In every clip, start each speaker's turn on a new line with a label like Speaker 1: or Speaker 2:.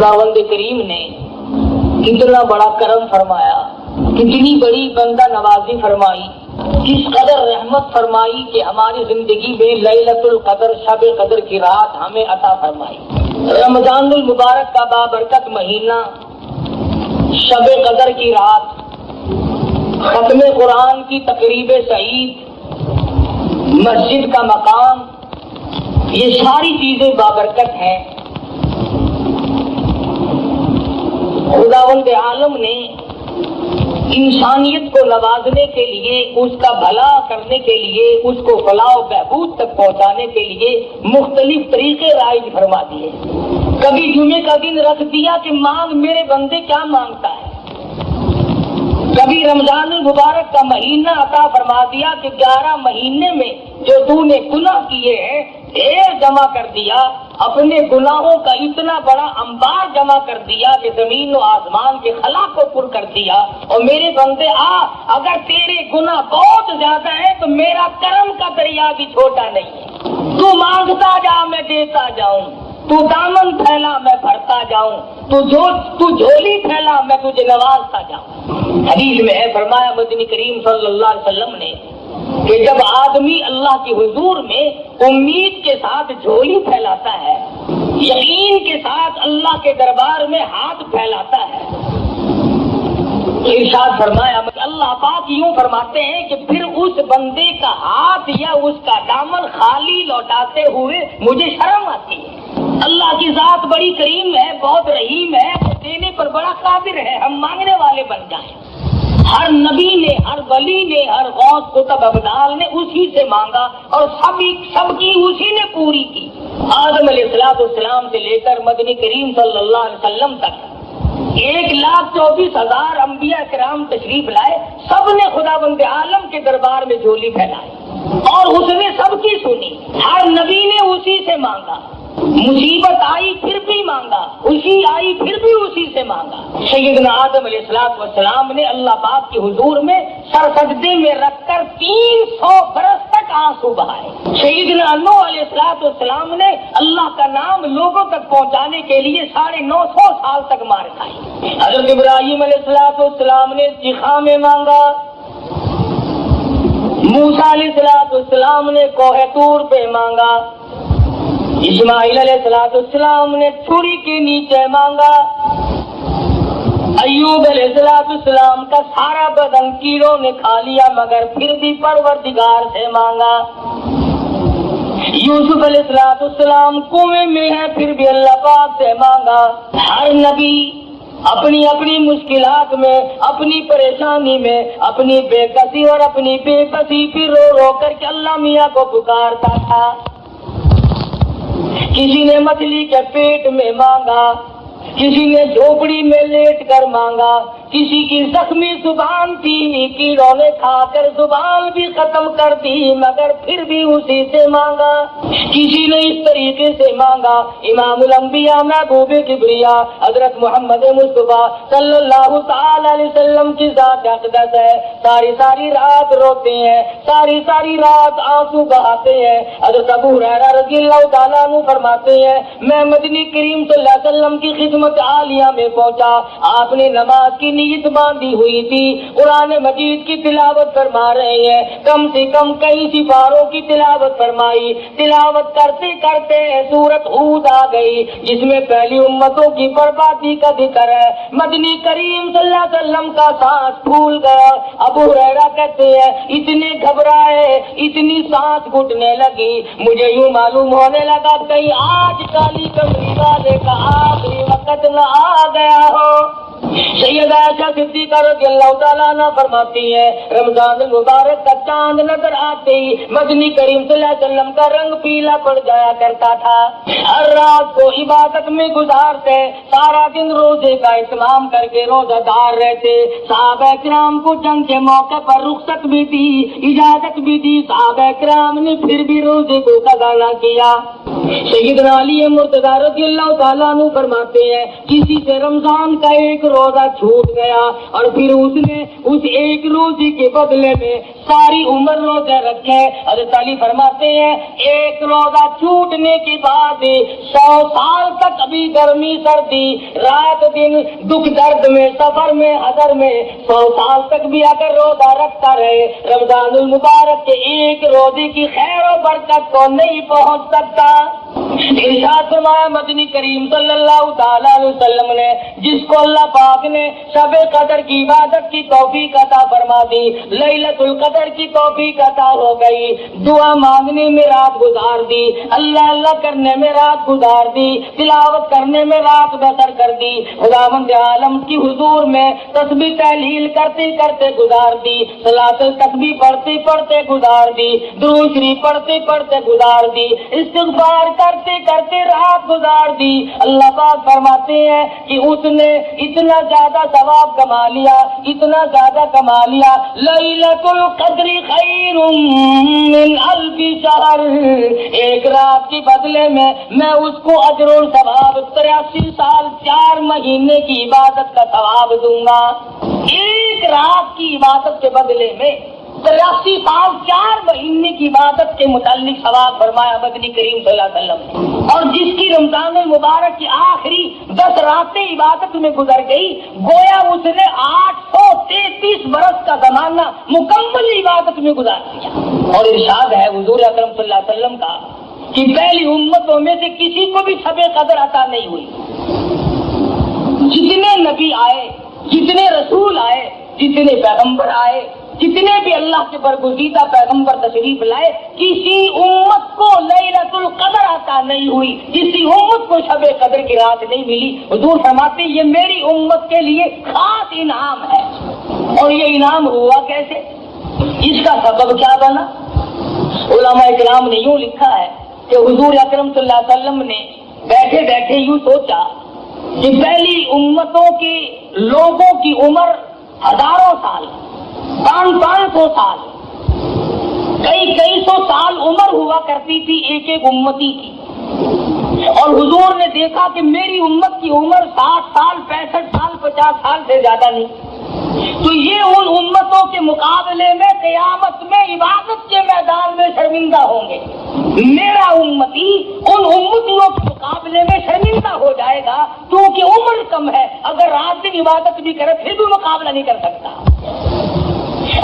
Speaker 1: خداوند کریم نے کتنا بڑا کرم فرمایا، کتنی بڑی بندہ نوازی فرمائی، کس قدر رحمت فرمائی کہ ہماری زندگی میں لیلۃ القدر، شب قدر کی رات ہمیں عطا فرمائی۔ رمضان المبارک کا بابرکت مہینہ، شب قدر کی رات، ختم قرآن کی تقریب سعید، مسجد کا مقام، یہ ساری چیزیں بابرکت ہیں۔ خداوند عالم نے انسانیت کو نوازنے کے لیے، اس کا بھلا کرنے کے لیے، اس کو فلاح و بہبود تک پہنچانے کے لیے مختلف طریقے رائج فرما دیے۔ کبھی جمعے کا دن رکھ دیا کہ مانگ میرے بندے کیا مانگتا ہے، کبھی رمضان المبارک کا مہینہ عطا فرما دیا کہ 11 مہینے میں جو تو نے گناہ کیے ہیں ڈھیر جمع کر دیا، اپنے گناہوں کا اتنا بڑا انبار جمع کر دیا کہ زمین و آسمان کے خلا کو پر کر دیا، اور میرے بندے اگر تیرے گناہ بہت زیادہ ہیں تو میرا کرم کا دریا بھی چھوٹا نہیں ہے، تو مانگتا جا میں دیتا جاؤں، تو دامن پھیلا میں بھرتا جاؤں، تو جھولی پھیلا میں تجھے نوازتا جاؤں۔ حدیث میں ہے، فرمایا مدنی کریم صلی اللہ علیہ وسلم نے کہ جب آدمی اللہ کے حضور میں امید کے ساتھ جھولی پھیلاتا ہے، یقین کے ساتھ اللہ کے دربار میں ہاتھ پھیلاتا ہے، ارشاد فرمایا اللہ پاک یوں فرماتے ہیں کہ پھر اس بندے کا ہاتھ یا اس کا دامن خالی لوٹاتے ہوئے مجھے شرم آتی ہے۔ اللہ کی ذات بڑی کریم ہے، بہت رحیم ہے، وہ دینے پر بڑا قادر ہے، ہم مانگنے والے بن جائیں۔ ہر نبی نے، ہر ولی نے، ہر غوث قطب ابدال نے اسی سے مانگا اور سب کی اسی نے پوری کی۔ آدم علیہ السلام سے لے کر مدنی کریم صلی اللہ علیہ وسلم تک 1,24,000 انبیاء کرام تشریف لائے، سب نے خداوند عالم کے دربار میں جھولی پھیلائی اور اس نے سب کی سنی۔ ہر نبی نے اسی سے مانگا، مصیبت آئی پھر بھی مانگا، خوشی آئی پھر بھی اسی سے مانگا۔ سیدنا آدم علیہ السلام نے اللہ پاک کے حضور میں سر سجدے میں رکھ کر 300 برس تک آنسو بہائے۔ سیدنا نوح علیہ السلام نے اللہ کا نام لوگوں تک پہنچانے کے لیے 950 سال تک مار کھائی۔ حضرت ابراہیم علیہ السلام نے چیخا میں مانگا، موسیٰ علیہ السلام نے کوہ طور پہ مانگا، اسماعیل علیہ السلام نے چھری کے نیچے مانگا، ایوب علیہ السلام کا سارا بدن کیڑوں نے کھا لیا مگر پھر بھی پروردگار سے مانگا، یوسف علیہ السلام کنویں میں ہے پھر بھی اللہ پاک سے مانگا۔ ہر نبی اپنی اپنی مشکلات میں، اپنی پریشانی میں، اپنی بے کسی اور اپنی بے بسی پھر رو رو کر کے اللہ میاں کو پکارتا تھا۔ کسی نے مچھلی کے پیٹ میں مانگا، کسی نے جھوپڑی میں لیٹ کر مانگا، کسی کی زخمی زبان تھی، کیڑوں نے کھا کر زبان بھی ختم کر دی مگر پھر بھی اسی سے مانگا۔ کسی نے اس طریقے سے مانگا، امام الانبیاء محبوب کبریا حضرت محمد مصطفیٰ صلی اللہ تعالی علیہ وسلم کی ذات اقدس ہے، ساری رات روتے ہیں، ساری رات آنسو بہاتے ہیں۔ حضرت ابو ہریرہ رضی اللہ تعالیٰ عنہ فرماتے ہیں میں مدنی کریم صلی اللہ علیہ وسلم کی خدمت عالیہ میں پہنچا، آپ نے نماز کی نیت باندھی ہوئی تھی، قرآن مجید کی تلاوت فرما رہے ہیں، کم سے کم کئی سپاروں کی تلاوت فرمائی، تلاوت کرتے کرتے سورت ہود آ گئی جس میں پہلی امتوں کی بربادی کا ذکر ہے۔ مدنی کریم صلی اللہ علیہ وسلم کا سانس پھول گیا۔ ابو ہریرہ کہتے ہیں اتنے گھبرائے، اتنی سانس گھٹنے لگی، مجھے یوں معلوم ہونے لگا کہیں آج کالی کمری والے کا آخری وقت نہ آ گیا ہو۔ سیدہ عائشہ صدیقہ رضی اللہ تعالیٰ عنہ فرماتی ہے رمضان المبارک کا چاند نظر آتے ہی مدنی کریم صلی اللہ علیہ وسلم کا رنگ پیلا پڑ جایا کرتا تھا، ہر رات کو عبادت میں گزارتے، سارا دن روزے کا اہتمام کر کے روزہ دار رہتے۔ صحابہ کرام کو جنگ کے موقع پر رخصت بھی دی، اجازت بھی دی، صحابہ کرام نے پھر بھی روزے کو قضا نہ کیا۔ سیدنا علی مرتضیٰ رضی اللہ تعالیٰ عنہ فرماتے ہیں کسی سے رمضان کا ایک روزہ چھوٹ گیا اور پھر اس نے اس ایک روزی کے بدلے میں ساری عمر روزے رکھے. حضرت علی فرماتے ہیں ایک روزہ چھوٹنے کے بعد 100 سال تک ابھی گرمی سردی رات دن دکھ درد میں سفر میں حضر میں 100 سال تک بھی اگر روزہ رکھتا رہے رمضان المبارک کے ایک روزے کی خیر و برکت کو نہیں پہنچ سکتا. ارشاد فرمایا مدنی کریم صلی اللہ تعالی علیہ وسلم نے جس کو اللہ پاک نے شب قدر کی عبادت کی توفیق عطا فرما دی, لیلۃ القدر کی توفیق عطا ہو گئی, دعا مانگنے میں رات گزار دی, اللہ اللہ کرنے میں رات گزار دی, تلاوت کرنے میں رات بسر کر دی, خداوند عالم کی حضور میں تسبیح تحلیل کرتے کرتے گزار دی, صلاۃ التسبیح پڑھتے پڑھتے گزار دی, درود شریف پڑھتے پڑھتے گزار دی, استغفار کرتے کرتے رات گزار دی. اللہ پاک فرماتے ہیں کہ اس نے اتنا زیادہ ثواب کما لیا, اتنا زیادہ کما لیا, لیلۃ القدر خیر من الف شہر, ایک رات کے بدلے میں اس کو اجر و ثواب 83 سال 4 مہینے کی عبادت کا ثواب دوں گا. ایک رات کی عبادت کے بدلے میں 83 سال 4 مہینے کی عبادت کے متعلق ثواب فرمایا مدنی کریم صلی اللہ علیہ وسلم نے. اور جس کی رمضان المبارک کی آخری 10 راتیں عبادت میں گزر گئی گویا اس نے 833 برس کا زمانہ مکمل عبادت میں گزار دیا. اور ارشاد ہے حضور اکرم صلی اللہ علیہ وسلم کا کہ پہلی امتوں میں سے کسی کو بھی شب قدر عطا نہیں ہوئی. جتنے نبی آئے, جتنے رسول آئے, جتنے پیغمبر آئے, جتنے بھی اللہ کے برگزیدہ پیغمبر تشریف لائے, کسی امت کو لیلۃ القدر عطا نہیں ہوئی, کسی امت کو شب قدر کی رات نہیں ملی. حضور فرماتے یہ میری امت کے لیے خاص انعام ہے. اور یہ انعام ہوا کیسے, اس کا سبب کیا بنا؟ علماء کرام نے یوں لکھا ہے کہ حضور اکرم صلی اللہ علیہ وسلم نے بیٹھے بیٹھے یوں سوچا کہ پہلی امتوں کے لوگوں کی عمر ہزاروں سال, 500 سال, کئی سو سال عمر ہوا کرتی تھی ایک ایک امتی کی. اور حضور نے دیکھا کہ میری امت کی عمر 60 سال 65 سال 50 سال سے زیادہ نہیں. تو یہ ان امتوں کے مقابلے میں قیامت میں عبادت کے میدان میں شرمندہ ہوں گے. میرا امتی ان امتیوں کے مقابلے میں شرمندہ ہو جائے گا کیونکہ عمر کم ہے, اگر رات دن عبادت بھی کرے پھر بھی مقابلہ نہیں کر سکتا.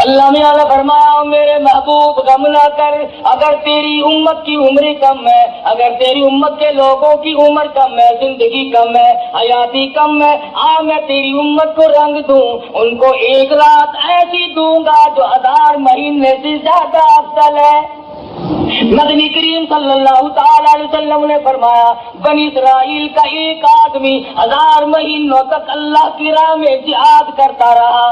Speaker 1: اللہ نے فرمایا میرے محبوب غم نہ کر, اگر تیری امت کی عمر کم ہے, اگر تیری امت کے لوگوں کی عمر کم ہے, زندگی کم ہے, حیاتی کم ہے, میں تیری امت کو رنگ دوں, ان کو ایک رات ایسی دوں گا جو 1000 مہینے سے زیادہ افضل ہے. مدنی کریم صلی اللہ تعالی علیہ وسلم نے فرمایا بنی اسرائیل کا ایک آدمی 1000 مہینوں تک اللہ کی راہ میں جہاد کرتا رہا.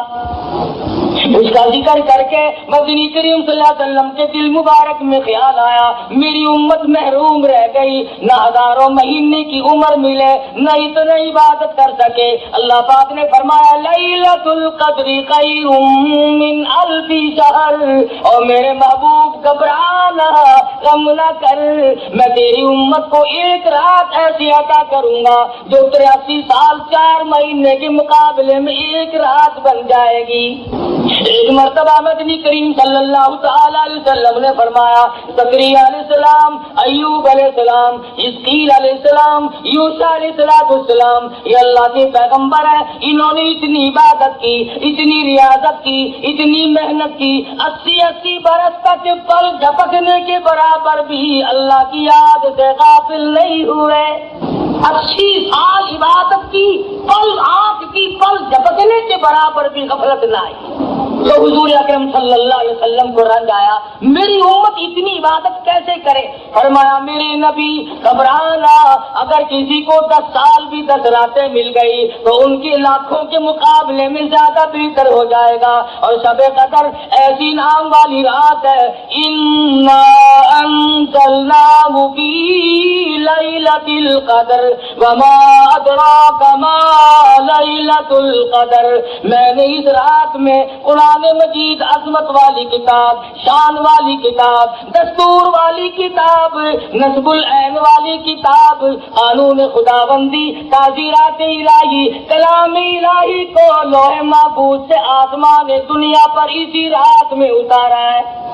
Speaker 1: اس کا ذکر کر کے مدنی کریم صلی اللہ علیہ وسلم کے دل مبارک میں خیال آیا میری امت محروم رہ گئی, نہ ہزاروں مہینے کی عمر ملے, نہ اتنا عبادت کر سکے. اللہ پاک نے فرمایا لیلۃ القدر خیر من الف شہر, اور میرے محبوب گھبرانا غم نہ کر, میں تیری امت کو ایک رات ایسی عطا کروں گا جو 83 سال 4 مہینے کے مقابلے میں ایک رات بن جائے گی. ایک مرتبہ مدنی کریم صلی اللہ تعالی علیہ وسلم نے فرمایا زکریا علیہ السلام, ایوب علیہ السلام, حزقیل علیہ السلام, یوسیٰ علیہ السلام یہ اللہ کے پیغمبر ہیں, انہوں نے اتنی عبادت کی, اتنی ریاضت کی, اتنی محنت کی, 80 برس تک پل جھپکنے کے برابر بھی اللہ کی یاد سے غافل نہیں ہوئے. 80 سال عبادت کی, پل آنکھ کی پل جھپکنے کے برابر بھی غفلت نہ آئی. تو حضور اکرم صلی اللہ علیہ وسلم کو رنج آیا میری امت اتنی عبادت کیسے کرے. فرمایا میرے نبی گھبرانا, اگر کسی کو 10 سال بھی 10 راتیں مل گئی تو ان کے لاکھوں کے مقابلے میں زیادہ بہتر ہو جائے گا. اور شب قدر ایسی نام والی رات ہے, انا انزلناہ فی لیلۃ القدر وما ادراک ما لیلۃ القدر, میں نے اس رات میں قرآن قرآن مجید عظمت والی کتاب، شان والی کتاب، دستور والی کتاب، نصب العین والی کتاب، قانون خداوندی، تعزیرات الہی، کلام الہی کو لوح محفوظ سے آسمان دنیا پر اسی رات میں اتارا ہے۔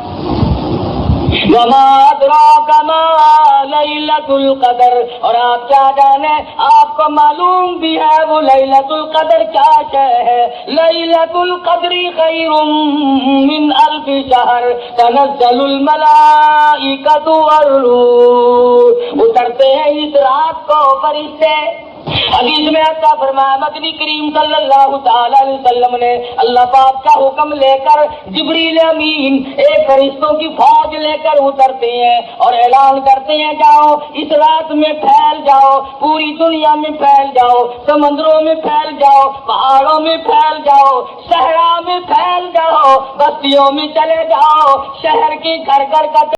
Speaker 1: وما ادراک ما لیلۃ القدر، اور آپ کیا جانے، آپ کو معلوم بھی ہے وہ لیلۃ القدر کیا ہے۔ لیلۃ القدر خیر من الف شہر تنزل الملائکۃ والروح، اترتے ہیں اس رات کو فرشتے۔ حدیث میں آتا فرمایا مدنی کریم صلی اللہ تعالی علیہ وسلم نے اللہ پاک کا حکم لے کر جبریل امین ایک فرشتوں کی فوج لے کر اترتے ہیں اور اعلان کرتے ہیں جاؤ اس رات میں پھیل جاؤ، پوری دنیا میں پھیل جاؤ، سمندروں میں پھیل جاؤ، پہاڑوں میں پھیل جاؤ، صحرا میں پھیل جاؤ، بستیوں میں چلے جاؤ، شہر کے گھر گھر کا